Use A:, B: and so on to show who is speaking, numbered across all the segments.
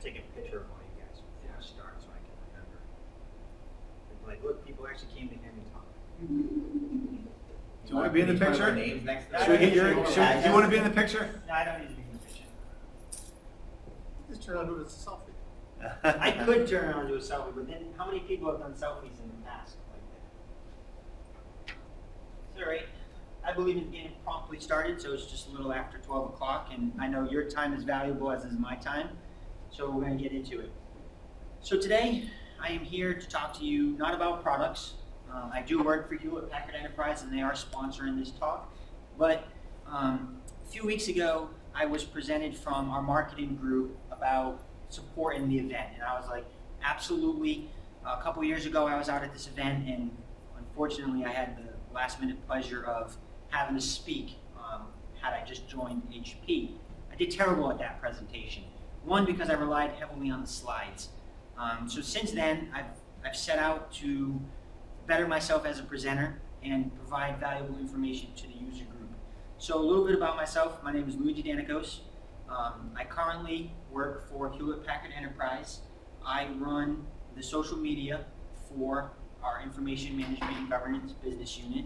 A: take a picture of all you guys before I start so I can remember. And like, look, people actually came to hear me talk.
B: Do you want to be in the picture?
C: Names next to
B: Should we get your?
A: No,
B: Do you want to be in the picture?
A: No, I don't need to be in the picture.
D: Just turn on to a selfie.
A: I could turn around and do a selfie, but then how many people have done selfies in the past like that? It's all right. I believe in getting promptly started, so it's just a little after 12 o'clock, and I know your time is valuable, as is my time, so we're going to get into it. So today, I am here to talk to you not about products. I do work for Hewlett Packard Enterprise, and they are sponsoring this talk, but a few weeks ago, I was presented from our marketing group about supporting the event, and I was like, absolutely. A couple years ago, I was out at this event, and unfortunately, I had the last-minute pleasure of having to speak had I just joined HP. I did terrible at that presentation. One, because I relied heavily on the slides. So since then, I've set out to better myself as a presenter and provide valuable information to the user group. So a little bit about myself. My name is Luigi Danicos. I currently work for Hewlett Packard Enterprise. I run the social media for our information management and governance business unit.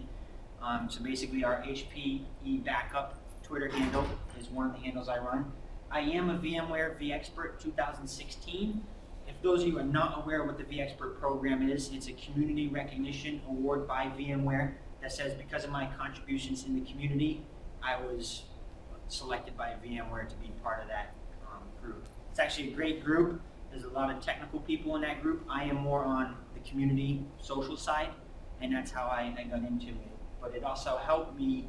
A: So basically our HPE backup Twitter handle is one of the handles I run. I am a VMware vExpert 2016. If those of you are not aware of what the vExpert program is, it's a community recognition award by VMware that says because of my contributions in the community, I was selected by VMware to be part of that group. It's actually a great group. There's a lot of technical people in that group. I am more on the community social side, and that's how I got into it. But it also helped me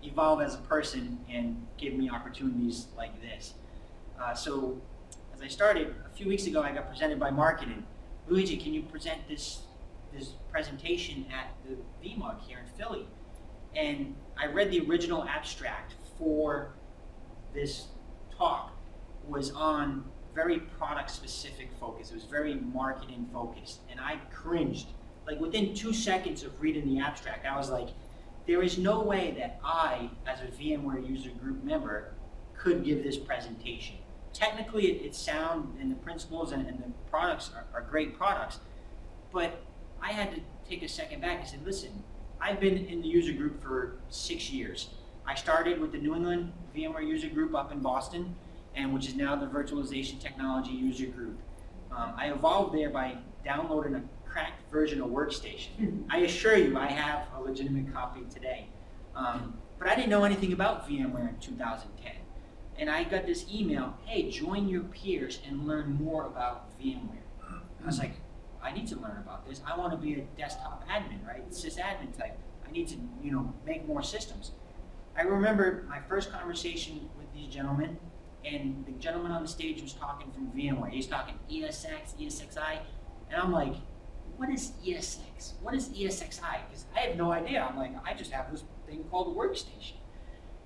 A: evolve as a person and give me opportunities like this. So as I started, a few weeks ago, I got presented by marketing. Luigi, can you present this presentation at the VMUG here in Philly? And I read the original abstract for this talk was on very product-specific focus. It was very marketing focused, and I cringed. Like within 2 seconds of reading the abstract, I was like, there is no way that I, as a VMware user group member, could give this presentation. Technically, it's sound, and the principles and the products are great products, but I had to take a second back and say, listen, I've been in the user group for 6 years. I started with the New England VMware user group up in Boston, and which is now the Virtualization Technology user group. I evolved there by downloading a cracked version of Workstation. I assure you, I have a legitimate copy today. But I didn't know anything about VMware in 2010. And I got this email, hey, join your peers and learn more about VMware. I was like, I need to learn about this. I want to be a desktop admin, right? Sysadmin type. I need to, make more systems. I remember my first conversation with these gentlemen, and the gentleman on the stage was talking from VMware. He's talking ESX, ESXi, and I'm like, what is ESX? What is ESXi? Because I had no idea. I'm like, I just have this thing called a workstation.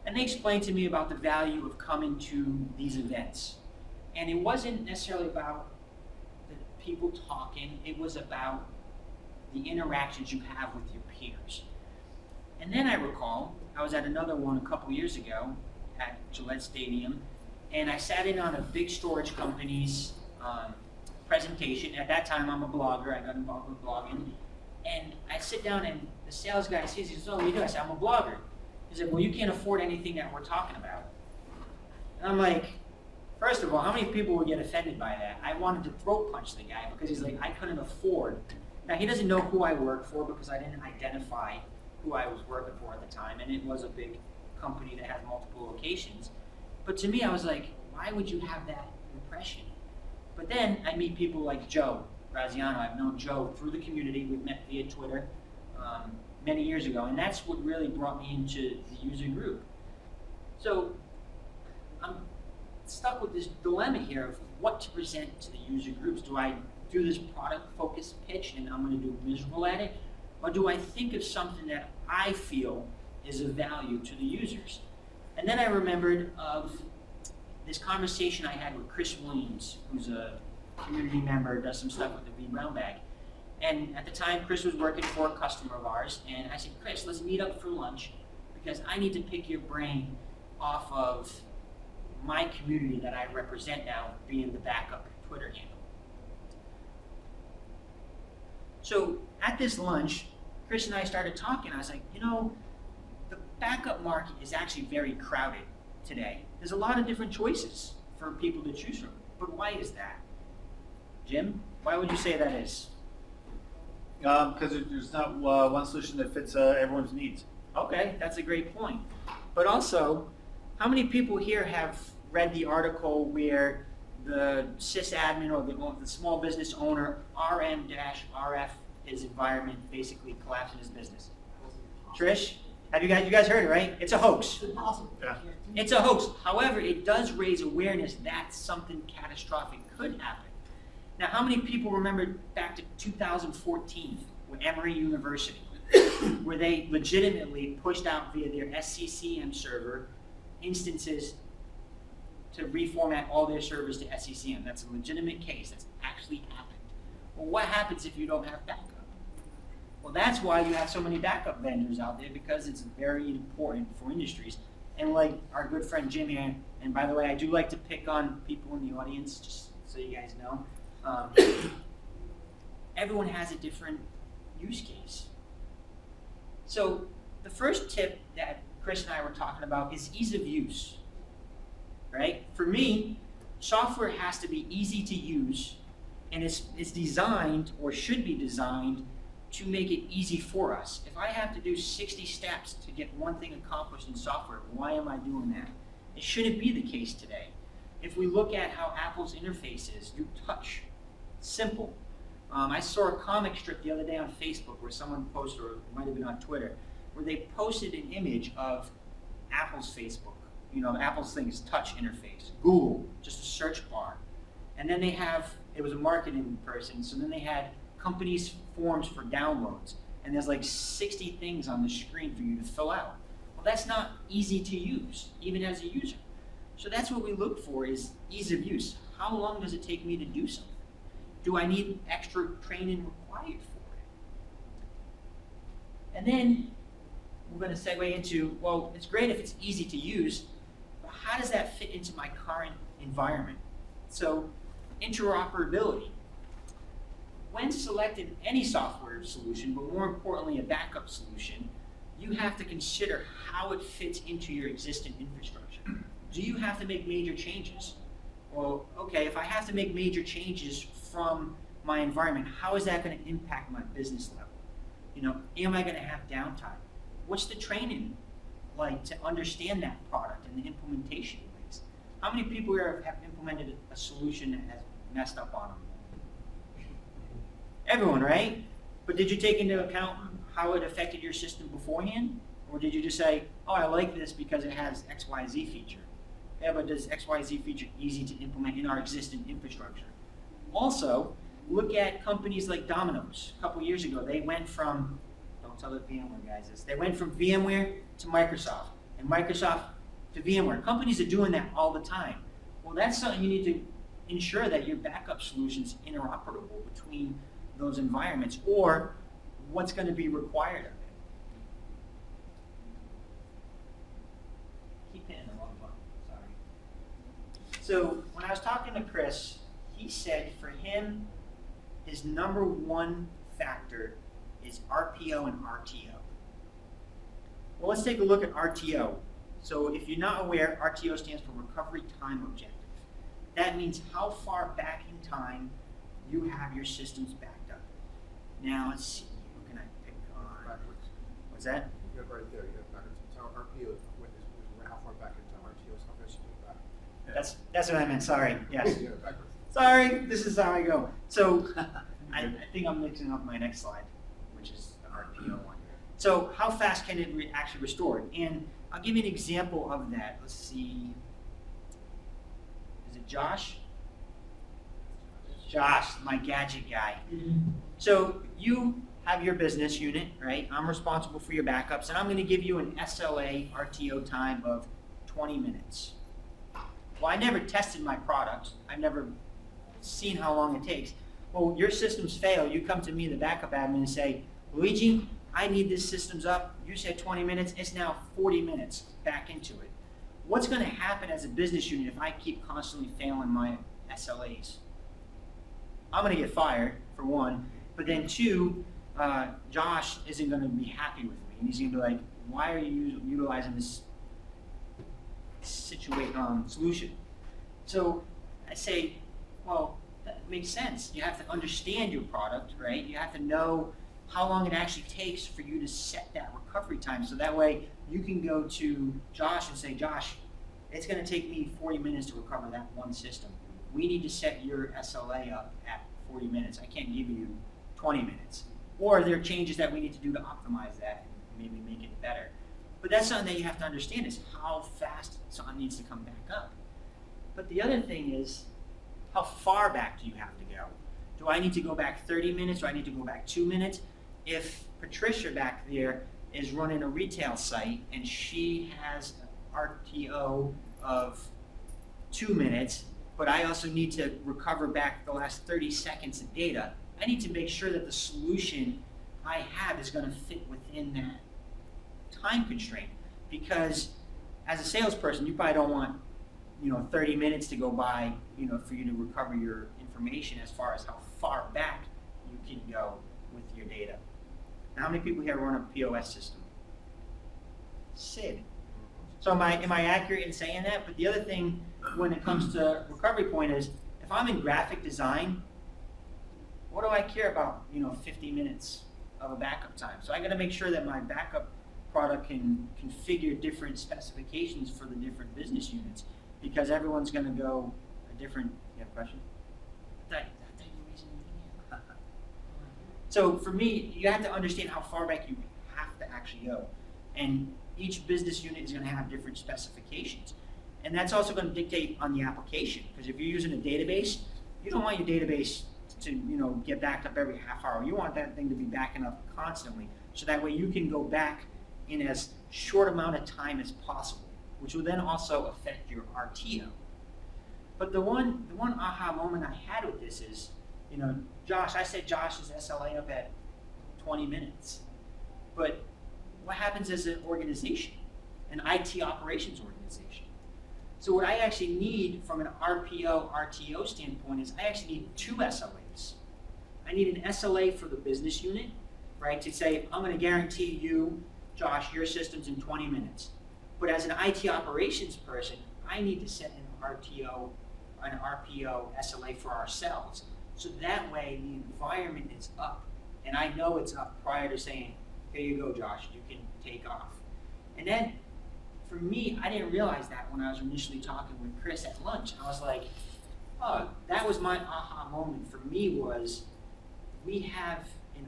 A: And they explained to me about the value of coming to these events. And it wasn't necessarily about the people talking, it was about the interactions you have with your peers. And then I recall, I was at another one a couple years ago at Gillette Stadium, and I sat in on a big storage company's presentation. At that time, I'm a blogger. I got involved with blogging. And I sit down, and the sales guy sees, he says, oh, what do you do? I said, I'm a blogger. He said, well, you can't afford anything that we're talking about. And I'm like, first of all, how many people would get offended by that? I wanted to throat punch the guy because he's like, I couldn't afford. Now, he doesn't know who I work for because I didn't identify who I was working for at the time, and it was a big company that had multiple locations. But to me, I was like, why would you have that impression? But then I meet people like Joe Graziano. I've known Joe through the community. We've met via Twitter many years ago, and that's what really brought me into the user group. So I'm stuck with this dilemma here of what to present to the user groups. Do I do this product-focused pitch and I'm going to do miserable at it? Or do I think of something that I feel is of value to the users? And then I remembered of this conversation I had with Chris Williams, who's a community member, does some stuff with the vBrown Bag. And at the time, Chris was working for a customer of ours, and I said, Chris, let's meet up for lunch, because I need to pick your brain off of my community that I represent now being the backup Twitter handle. So at this lunch, Chris and I started talking. I was like, the backup market is actually very crowded today. There's a lot of different choices for people to choose from. But why is that? Jim, why would you say that is?
B: Because there's not one solution that fits everyone's needs.
A: Okay, that's a great point. But also, how many people here have read the article where the sysadmin or the small business owner, RM-RF, his environment basically collapsed in his business? Trish, you guys heard it, right? It's a hoax.
D: Impossible.
B: Yeah.
A: It's a hoax. However, it does raise awareness that something catastrophic could happen. Now, how many people remember back to 2014 with Emory University, where they legitimately pushed out via their SCCM server instances to reformat all their servers to SCCM? That's a legitimate case. That's actually happened. Well, what happens if you don't have backup? Well, that's why you have so many backup vendors out there, because it's very important for industries. And like our good friend Jim here, and by the way, I do like to pick on people in the audience, just so you guys know. Everyone has a different use case. So the first tip that Chris and I were talking about is ease of use, right? For me, software has to be easy to use, and it's designed, or should be designed, to make it easy for us. If I have to do 60 steps to get one thing accomplished in software, why am I doing that? It shouldn't be the case today. If we look at how Apple's interface is, you touch, simple. I saw a comic strip the other day on Facebook where someone posted, or it might have been on Twitter, where they posted an image of Apple's Facebook. Apple's thing is touch interface. Google, just a search bar. And then they have, it was a marketing person, so then they had companies' forms for downloads. And there's like 60 things on the screen for you to fill out. Well, that's not easy to use, even as a user. So that's what we look for, is ease of use. How long does it take me to do something? Do I need extra training required for it? And then we're going to segue into, well, it's great if it's easy to use, but how does that fit into my current environment? So interoperability. When selecting any software solution, but more importantly a backup solution, you have to consider how it fits into your existing infrastructure. Do you have to make major changes? Well, okay, if I have to make major changes from my environment, how is that going to impact my business level? Am I going to have downtime? What's the training like to understand that product and the implementation ways? How many people here have implemented a solution that has messed up on them? Everyone, right? But did you take into account how it affected your system beforehand? Or did you just say, oh, I like this because it has XYZ feature? Yeah, but does XYZ feature easy to implement in our existing infrastructure? Also, look at companies like Domino's. A couple years ago, they went from, don't tell the VMware guys this, they went from VMware to Microsoft, and Microsoft to VMware. Companies are doing that all the time. Well, that's something you need to ensure that your backup solution's interoperable between those environments, or what's going to be required of it. Keep hitting the wrong button, sorry. So when I was talking to Chris, he said for him, his number one factor is RPO and RTO. Well, let's take a look at RTO. So if you're not aware, RTO stands for Recovery Time Objective. That means how far back in time you have your systems backed up. Now let's see, what can I pick on?
C: Backwards.
A: What's that?
C: You have right there, you have backwards. So RPO is how far back in time, RTO is how fast you get back.
A: That's what I meant, sorry, yes.
C: Yeah, backwards.
A: Sorry, this is how I go. So I think I'm mixing up my next slide, which is the RPO one. So how fast can it actually restore it? And I'll give you an example of that. Let's see. Is it Josh? Josh, my gadget guy. So you have your business unit, right? I'm responsible for your backups, and I'm going to give you an SLA RTO time of 20 minutes. Well, I never tested my product. I've never seen how long it takes. Well, your systems fail. You come to me, the backup admin, and say, Luigi, I need this systems up. You said 20 minutes. It's now 40 minutes back into it. what's going to happen as a business unit if I keep constantly failing my SLAs? I'm going to get fired, for one, but then two, Josh isn't going to be happy with me, and he's going to be like, why are you utilizing this solution? So I say, well, that makes sense. You have to understand your product, right? You have to know how long it actually takes for you to set that recovery time, so that way you can go to Josh and say, Josh, it's going to take me 40 minutes to recover that one system. We need to set your SLA up at 40 minutes. I can't give you 20 minutes. Or there are changes that we need to do to optimize that and maybe make it better. But that's something that you have to understand is how fast something needs to come back up. But the other thing is, how far back do you have to go? Do I need to go back 30 minutes? Do I need to go back 2 minutes? If Patricia back there is running a retail site and she has an RTO of 2 minutes, but I also need to recover back the last 30 seconds of data, I need to make sure that the solution I have is going to fit within that time constraint. Because as a salesperson, you probably don't want 30 minutes to go by, for you to recover your information as far as how far back you can go with your data. Now, how many people here run a POS system? Sid. So am I accurate in saying that? But the other thing when it comes to recovery point is, if I'm in graphic design, what do I care about, 50 minutes of a backup time? So I got to make sure that my backup product can configure different specifications for the different business units, because everyone's going to go a different. You have a question? So for me, you have to understand how far back you have to actually go, and each business unit is going to have different specifications, and that's also going to dictate on the application. Because if you're using a database, you don't want your database to get backed up every half hour. You want that thing to be backing up constantly, so that way you can go back in as short amount of time as possible, which will then also affect your RTO. But the one aha moment I had with this is, Josh, I set Josh's SLA up at 20 minutes. But what happens as an organization, an IT operations organization? So what I actually need from an RPO, RTO standpoint is I actually need 2 SLAs. I need an SLA for the business unit, right, to say, I'm going to guarantee you, Josh, your system's in 20 minutes. But as an IT operations person, I need to set an RTO, an RPO SLA for ourselves. So that way the environment is up. And I know it's up prior to saying, here you go, Josh, you can take off. And then for me, I didn't realize that when I was initially talking with Chris at lunch. I was like, oh, that was my aha moment for me was, we have an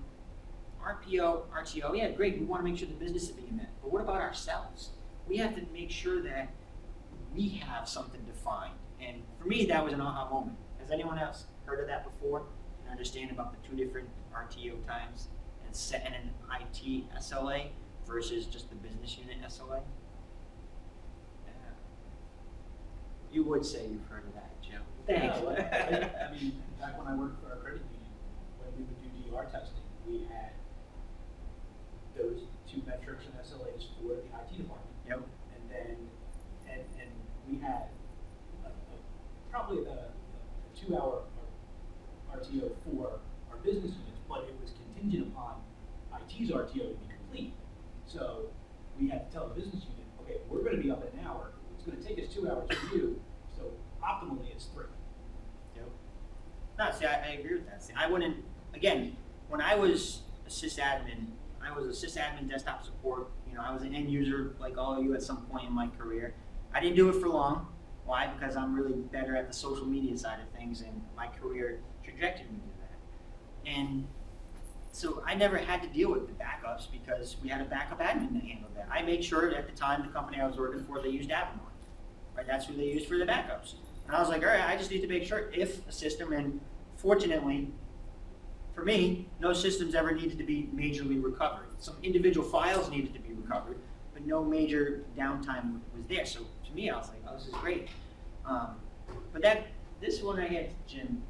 A: RPO, RTO, yeah, great, we want to make sure the business is being met. But what about ourselves? We have to make sure that we have something defined. And for me, that was an aha moment. Has anyone else heard of that before? And understand about the 2 different RTO times and setting an IT SLA versus just the business unit SLA? You would say you've heard of that, Jim. Thanks.
C: Yeah, I mean, back when I worked for our credit union, when we would do DR testing, we had those 2 metrics and SLAs for the IT department.
A: Yep.
C: And then, and we had probably a 2-hour RTO for our business units, but it was contingent upon IT's RTO to be complete. So we had to tell the business unit, okay, we're going to be up in an hour. It's going to take us 2 hours to do. So optimally, it's 3.
A: Yep. No, see, I agree with that. See, I wouldn't, again, when I was a sysadmin, I was a sysadmin desktop support. I was an end user like all of you at some point in my career. I didn't do it for long. Why? Because I'm really better at the social media side of things, and my career trajectory me to that. And so I never had to deal with the backups because we had a backup admin that handled that. I made sure that at the time the company I was working for, they used Avalon. Right? That's who they used for the backups. And I was like, all right, I just need to make sure if a system, and fortunately, for me, no systems ever needed to be majorly recovered. Some individual files needed to be recovered, but no major downtime was there. So to me, I was like, oh, this is great. But this one right here, Jim,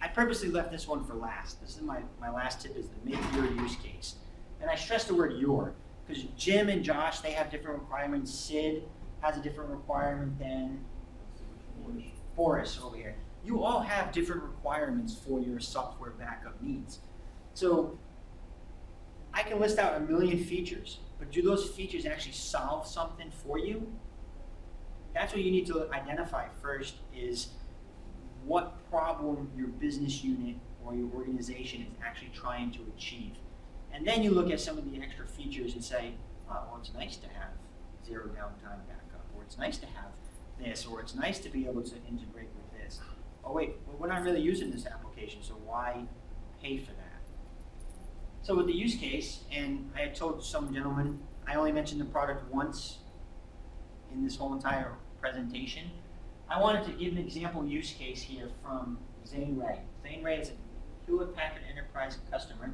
A: I purposely left this one for last. This is my last tip, is to make your use case. And I stress the word your, because Jim and Josh, they have different requirements. Sid, has a different requirement than Boris over here. You all have different requirements for your software backup needs. So I can list out a million features, but do those features actually solve something for you? That's what you need to identify first, is what problem your business unit or your organization is actually trying to achieve. And then you look at some of the extra features and say, oh, well, it's nice to have zero downtime backup, or it's nice to have this, or it's nice to be able to integrate with this. Oh wait, well, we're not really using this application, so why pay for that? So with the use case, and I had told some gentlemen, I only mentioned the product once in this whole entire presentation. I wanted to give an example use case here from Zane Ray. Zane Ray is a Hewlett-Packard Enterprise customer.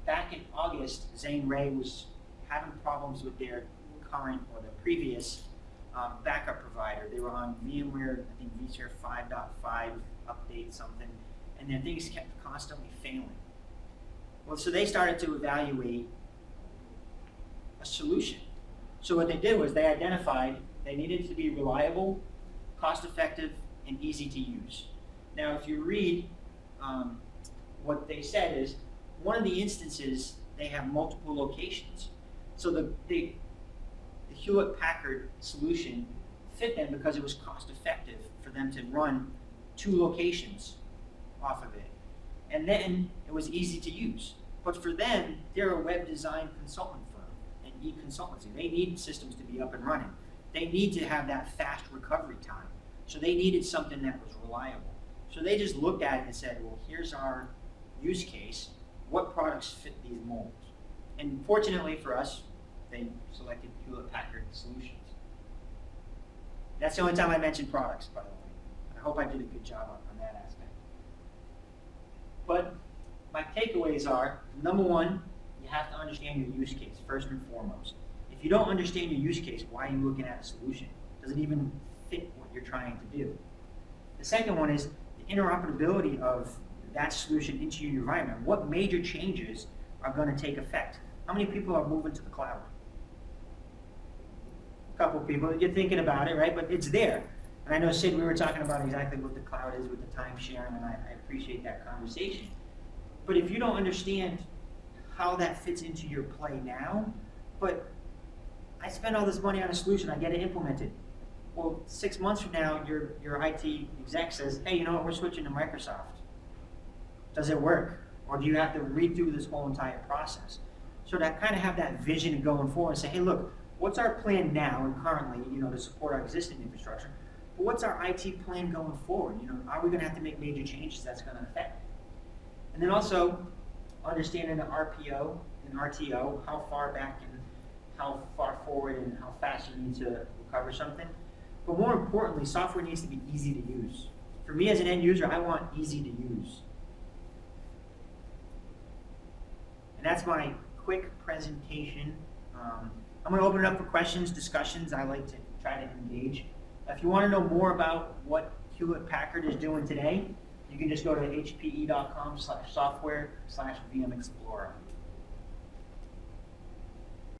A: Back in August, Zane Ray was having problems with their current or the previous backup provider. They were on VMware, I think vSphere 5.5 update something, and their things kept constantly failing. Well, so they started to evaluate a solution. So what they did was they identified they needed to be reliable, cost-effective, and easy to use. Now, if you read what they said is, one of the instances, they have multiple locations. So the Hewlett-Packard solution fit them because it was cost-effective for them to run 2 locations off of it. And then it was easy to use. But for them, they're a web design consultant firm and e-consultancy. They need systems to be up and running. They need to have that fast recovery time. So they needed something that was reliable. So they just looked at it and said, well, here's our use case. What products fit these molds? And fortunately for us, they selected Hewlett-Packard solutions. That's the only time I mentioned products, by the way. I hope I did a good job on that aspect. But my takeaways are, number one, you have to understand your use case, first and foremost. If you don't understand your use case, why are you looking at a solution? Does it even fit what you're trying to do? The second one is the interoperability of that solution into your environment. What major changes are going to take effect? How many people are moving to the cloud? A couple people. You're thinking about it, right? But it's there. And I know, Sid, we were talking about exactly what the cloud is with the time sharing, and I appreciate that conversation. But if you don't understand how that fits into your play now, but I spend all this money on a solution, I get it implemented. Well, 6 months from now, your IT exec says, hey, you know what, we're switching to Microsoft. Does it work? Or do you have to read through this whole entire process? So to kind of have that vision going forward and say, hey, look, what's our plan now and currently, to support our existing infrastructure? But what's our IT plan going forward? Are we going to have to make major changes that's going to affect it? And then also understanding the RPO and RTO, how far back and how far forward and how fast you need to recover something. But more importantly, software needs to be easy to use. For me as an end user, I want easy to use. And that's my quick presentation. I'm going to open it up for questions, discussions. I like to try to engage. If you want to know more about what Hewlett-Packard is doing today, you can just go to hpe.com/software/VMExplorer.